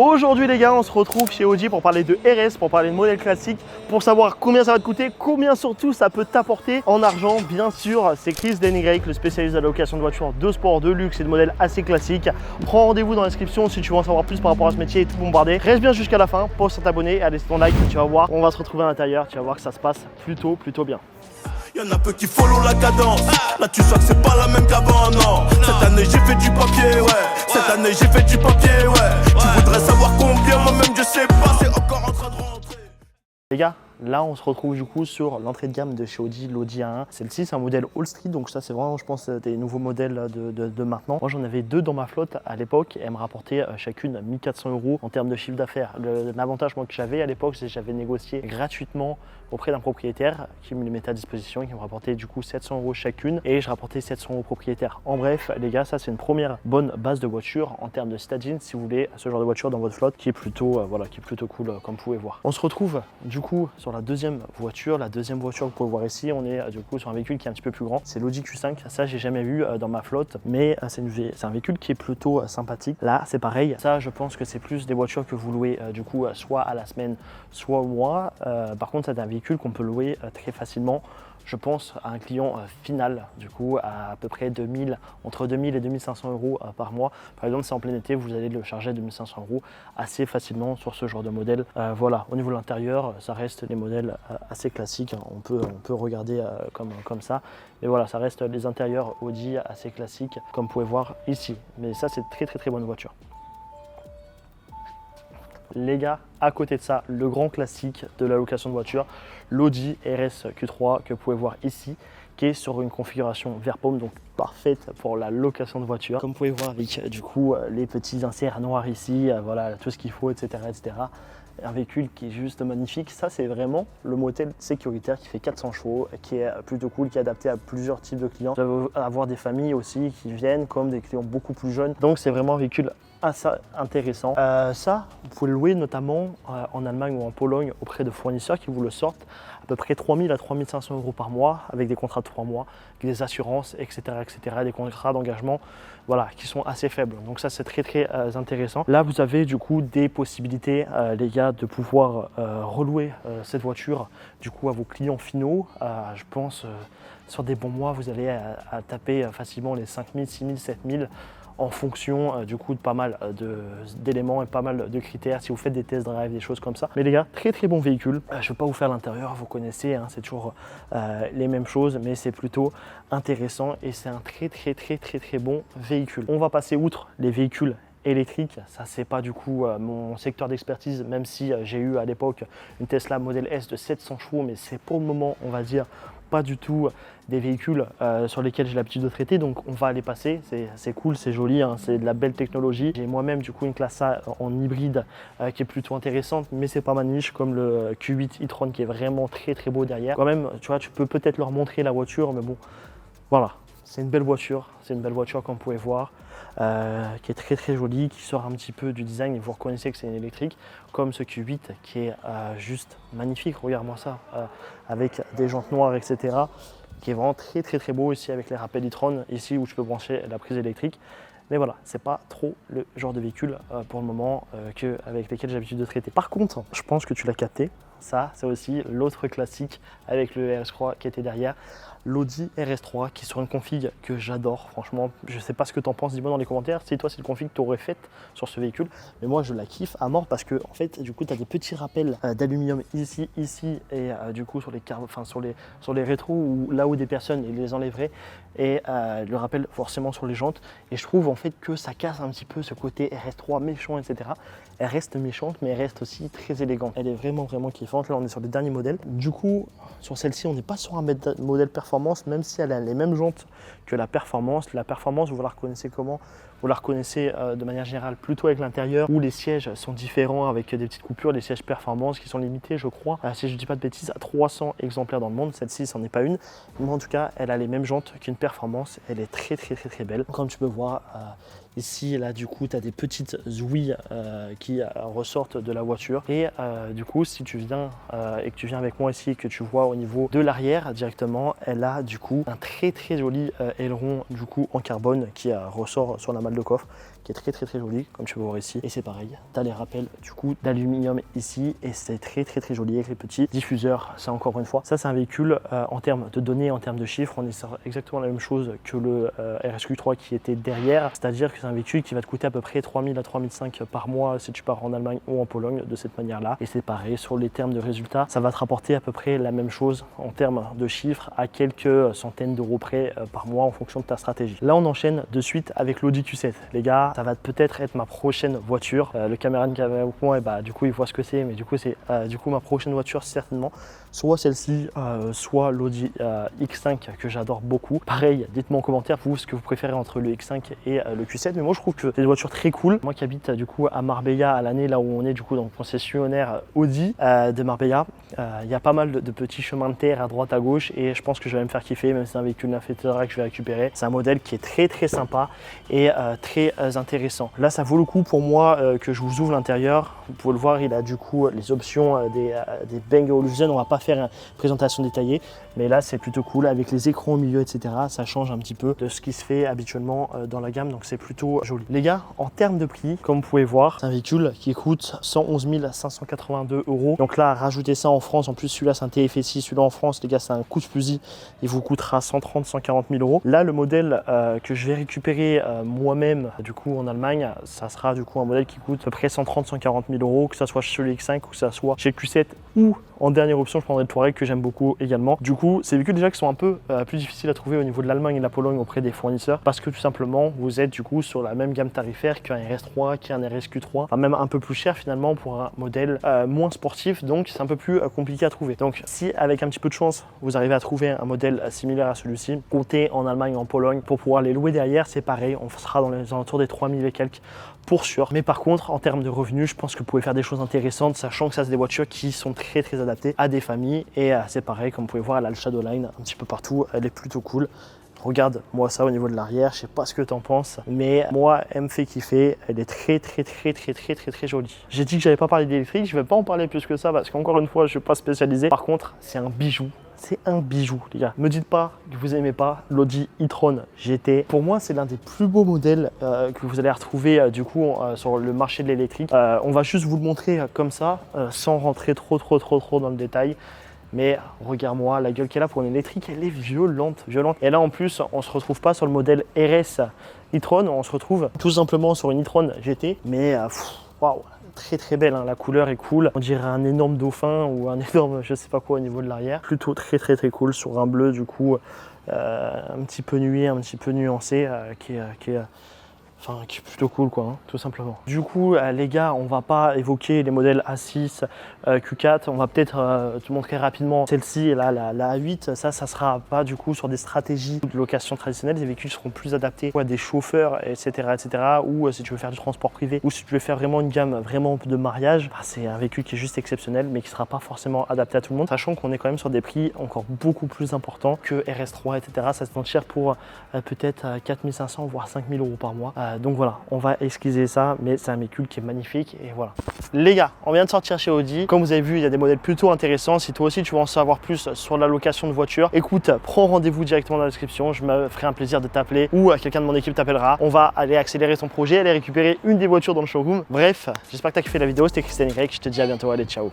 Aujourd'hui les gars, on se retrouve chez Audi pour parler de RS, pour parler de modèle classique, pour savoir combien ça va te coûter, combien surtout ça peut t'apporter en argent. Bien sûr, c'est Chris d'Enigreik, le spécialiste de la location de voitures de sport, de luxe et de modèles assez classiques. Prends rendez-vous dans la description si tu veux en savoir plus par rapport à ce métier et tout bombarder. Reste bien jusqu'à la fin, pause sur t'abonner, allez ton like, tu vas voir, on va se retrouver à l'intérieur, tu vas voir que ça se passe plutôt bien. Y'en a peu qui follow la cadence. Là tu sens que c'est pas la même qu'avant, non. Cette année j'ai fait du papier, ouais. Cette année j'ai fait du papier, ouais. Tu voudrais savoir combien, moi-même je sais pas, c'est encore en train de rentrer. Les gars, là on se retrouve du coup sur l'entrée de gamme de chez Audi, l'Audi A1. Celle-ci c'est un modèle All Street, donc ça c'est vraiment je pense des nouveaux modèles de maintenant. Moi j'en avais deux dans ma flotte à l'époque et elles me rapportaient chacune 1400 € en termes de chiffre d'affaires. L'avantage moi que j'avais à l'époque c'est que j'avais négocié gratuitement auprès d'un propriétaire qui me les mettait à disposition et qui me rapportait du coup 700 € chacune et je rapportais 700 € au propriétaire. En bref les gars, ça c'est une première bonne base de voiture en termes de staging si vous voulez ce genre de voiture dans votre flotte qui est plutôt cool comme vous pouvez voir. On se retrouve du coup sur la deuxième voiture que vous pouvez voir ici. On est du coup sur un véhicule qui est un petit peu plus grand, c'est l'Audi Q5. Ça j'ai jamais vu dans ma flotte, mais c'est un véhicule qui est plutôt sympathique. Là c'est pareil, ça je pense que c'est plus des voitures que vous louez du coup soit à la semaine soit au mois. Par contre c'est un véhicule qu'on peut louer très facilement, je pense à un client final du coup à peu près entre 2000 et 2500 € par mois. Par exemple si en plein été vous allez le charger à 2500 € assez facilement sur ce genre de modèle. Voilà, au niveau de l'intérieur ça reste les modèles assez classiques, on peut regarder comme ça, mais voilà, ça reste les intérieurs Audi assez classiques comme vous pouvez voir ici, mais ça c'est très bonne voiture. Les gars, à côté de ça, le grand classique de la location de voiture, l'Audi RS Q3 que vous pouvez voir ici, qui est sur une configuration vert paume, donc parfaite pour la location de voiture. Comme vous pouvez voir avec du coup les petits inserts noirs ici, voilà tout ce qu'il faut, etc., etc. Un véhicule qui est juste magnifique. Ça c'est vraiment le modèle sécuritaire qui fait 400 chevaux, qui est plutôt cool, qui est adapté à plusieurs types de clients. Vous allez avoir des familles aussi qui viennent, comme des clients beaucoup plus jeunes. Donc c'est vraiment un véhicule assez intéressant. Ça, vous pouvez le louer notamment en Allemagne ou en Pologne auprès de fournisseurs qui vous le sortent à peu près 3000 à 3500 € par mois avec des contrats de 3 mois, des assurances, etc., des contrats d'engagement, voilà, qui sont assez faibles. Donc ça, c'est très intéressant. Là, vous avez du coup des possibilités, les gars, de pouvoir relouer cette voiture du coup à vos clients finaux. Je pense sur des bons mois, vous allez à taper facilement les 5000, 6000, 7000 en fonction du coup de pas mal d'éléments et pas mal de critères, si vous faites des test drive, des choses comme ça. Mais les gars, très bon véhicule. Je ne vais pas vous faire l'intérieur, vous connaissez, hein, c'est toujours les mêmes choses, mais c'est plutôt intéressant et c'est un très bon véhicule. On va passer outre les véhicules électrique, ça c'est pas du coup mon secteur d'expertise, même si j'ai eu à l'époque une Tesla Model S de 700 chevaux, mais c'est pour le moment on va dire pas du tout des véhicules sur lesquels j'ai l'habitude de traiter, donc on va les passer. C'est cool, c'est joli, hein, c'est de la belle technologie. J'ai moi-même du coup une classe A en hybride qui est plutôt intéressante, mais c'est pas ma niche, comme le Q8 e-tron qui est vraiment très beau derrière. Quand même, tu vois, tu peux peut-être leur montrer la voiture, mais bon, voilà. C'est une belle voiture comme vous pouvez voir, qui est très jolie, qui sort un petit peu du design et vous reconnaissez que c'est une électrique, comme ce Q8 qui est juste magnifique, regarde-moi ça, avec des jantes noires, etc., qui est vraiment très beau ici avec les rappels e-tron, ici où je peux brancher la prise électrique. Mais voilà, c'est pas trop le genre de véhicule pour le moment avec lesquels j'ai l'habitude de traiter. Par contre, je pense que tu l'as capté, ça c'est aussi l'autre classique avec le RS3 qui était derrière. L'Audi RS3 qui est sur une config que j'adore, franchement, je sais pas ce que tu en penses, dis-moi dans les commentaires si toi c'est une config que tu aurais faite sur ce véhicule, mais moi je la kiffe à mort parce que en fait du coup tu as des petits rappels d'aluminium ici et du coup sur les rétros ou là où des personnes ils les enlèveraient et le rappel forcément sur les jantes, et je trouve en fait que ça casse un petit peu ce côté RS3 méchant, etc. Elle reste méchante mais elle reste aussi très élégante, elle est vraiment kiffante. Là on est sur les derniers modèles, du coup sur celle-ci on n'est pas sur un modèle performance, même si elle a les mêmes jantes que la performance, vous la reconnaissez comment? Vous la reconnaissez de manière générale plutôt avec l'intérieur où les sièges sont différents avec des petites coupures, les sièges performance qui sont limités je crois, si je ne dis pas de bêtises, à 300 exemplaires dans le monde. Celle-ci c'en est pas une, mais en tout cas elle a les mêmes jantes qu'une performance, elle est très belle. Comme tu peux voir ici, là du coup tu as des petites ouïes qui ressortent de la voiture et du coup si tu viens et que tu viens avec moi ici et que tu vois au niveau de l'arrière directement, elle a du coup un très joli aileron du coup en carbone qui ressort sur la malle de coffre, qui est très très joli, comme tu peux voir ici. Et c'est pareil, tu as les rappels du coup d'aluminium ici, et c'est très joli avec les petits diffuseurs. C'est encore une fois, ça c'est un véhicule en termes de données, en termes de chiffres, on est sur exactement la même chose que le RSQ3 qui était derrière, c'est-à-dire que c'est un véhicule qui va te coûter à peu près 3000 à 3005 par mois si tu pars en Allemagne ou en Pologne de cette manière-là. Et c'est pareil, sur les termes de résultats, ça va te rapporter à peu près la même chose en termes de chiffres à quelques centaines d'euros près par mois en fonction de ta stratégie. Là, on enchaîne de suite avec l'Audi Q7. Les gars, ça va peut-être être ma prochaine voiture. Le caméraman qui est avec moi, et bah, du coup, il voit ce que c'est, mais du coup, c'est ma prochaine voiture certainement. Soit celle-ci, soit l'Audi X5 que j'adore beaucoup. Pareil, dites-moi en commentaire vous ce que vous préférez entre le X5 et le Q7. Mais moi, je trouve que c'est une voiture très cool. Moi qui habite du coup à Marbella à l'année, là où on est du coup dans le concessionnaire Audi de Marbella, il y a pas mal de petits chemins de terre à droite à gauche et je pense que je vais me faire kiffer, même si c'est un véhicule neuf etc que je vais récupérer. C'est un modèle qui est très sympa et très intéressant. Là, ça vaut le coup pour moi que je vous ouvre l'intérieur. Vous pouvez le voir, il a du coup les options des Bang & Olufsen. On va pas faire une présentation détaillée, mais là c'est plutôt cool avec les écrans au milieu etc. Ça change un petit peu de ce qui se fait habituellement dans la gamme, donc c'est plutôt joli. Les gars, en termes de prix, comme vous pouvez voir, c'est un véhicule qui coûte 111 582 €. Donc là, rajoutez ça en France, en plus celui-là c'est un TFSI, celui-là en France les gars c'est un coup de fusil, il vous coûtera 130-140 000 €. Là le modèle que je vais récupérer moi-même du coup en Allemagne, ça sera du coup un modèle qui coûte à peu près 130-140 000 €, que ça soit chez le X5 ou que ça soit chez le Q7 ou en dernière option je prendrai le Touareg que j'aime beaucoup également. Du coup, ces véhicules déjà qui sont un peu plus difficiles à trouver au niveau de l'Allemagne et de la Pologne auprès des fournisseurs parce que tout simplement vous êtes du coup sur la même gamme tarifaire qu'un RS3, qu'un RSQ3, enfin même un peu plus cher finalement pour un modèle moins sportif, donc c'est un peu plus compliqué à trouver. Donc si avec un petit peu de chance vous arrivez à trouver un modèle similaire à celui-ci, comptez en Allemagne, en Pologne pour pouvoir les louer derrière, c'est pareil, on sera dans les alentours des 3000 et quelques pour sûr. Mais par contre, en termes de revenus, je pense que vous pouvez faire des choses intéressantes, sachant que ça c'est des voitures qui sont très adaptées à des familles et c'est pareil, comme vous pouvez voir, elle a le Shadowline un petit peu partout, elle est plutôt cool. Regarde moi ça au niveau de l'arrière, je sais pas ce que tu en penses, mais moi elle me fait kiffer, elle est très jolie. J'ai dit que j'avais pas parlé d'électrique, je vais pas en parler plus que ça parce qu'encore une fois je suis pas spécialisé. Par contre c'est un bijou. C'est un bijou les gars. Me dites pas que vous aimez pas l'Audi e-tron GT. Pour moi c'est l'un des plus beaux modèles que vous allez retrouver du coup sur le marché de l'électrique. On va juste vous le montrer comme ça, sans rentrer trop dans le détail. Mais regarde-moi, la gueule qu'elle a pour une électrique, elle est violente. Et là en plus, on se retrouve pas sur le modèle RS e-tron, on se retrouve tout simplement sur une e-tron GT. Mais waouh, très belle, hein. La couleur est cool. On dirait un énorme dauphin ou un énorme je sais pas quoi au niveau de l'arrière. Plutôt très cool sur un bleu du coup un petit peu nué, un petit peu nuancé qui est plutôt cool quoi, hein, tout simplement. Du coup les gars, on va pas évoquer les modèles A6, Q4, on va peut-être te montrer rapidement celle-ci et là la A8, ça sera pas du coup sur des stratégies de location traditionnelles, les véhicules seront plus adaptés à des chauffeurs etc ou si tu veux faire du transport privé ou si tu veux faire vraiment une gamme vraiment de mariage, c'est un véhicule qui est juste exceptionnel mais qui sera pas forcément adapté à tout le monde, sachant qu'on est quand même sur des prix encore beaucoup plus importants que RS3 etc. Ça se vend cher pour peut-être 4500 voire 5000 € par mois. Donc voilà, on va excuser ça, mais c'est un véhicule qui est magnifique et voilà. Les gars, on vient de sortir chez Audi. Comme vous avez vu, il y a des modèles plutôt intéressants. Si toi aussi tu veux en savoir plus sur la location de voiture, écoute, prends rendez-vous directement dans la description. Je me ferai un plaisir de t'appeler ou quelqu'un de mon équipe t'appellera. On va aller accélérer ton projet, aller récupérer une des voitures dans le showroom. Bref, j'espère que tu as kiffé la vidéo. C'était Christian Y. Je te dis à bientôt. Allez, ciao.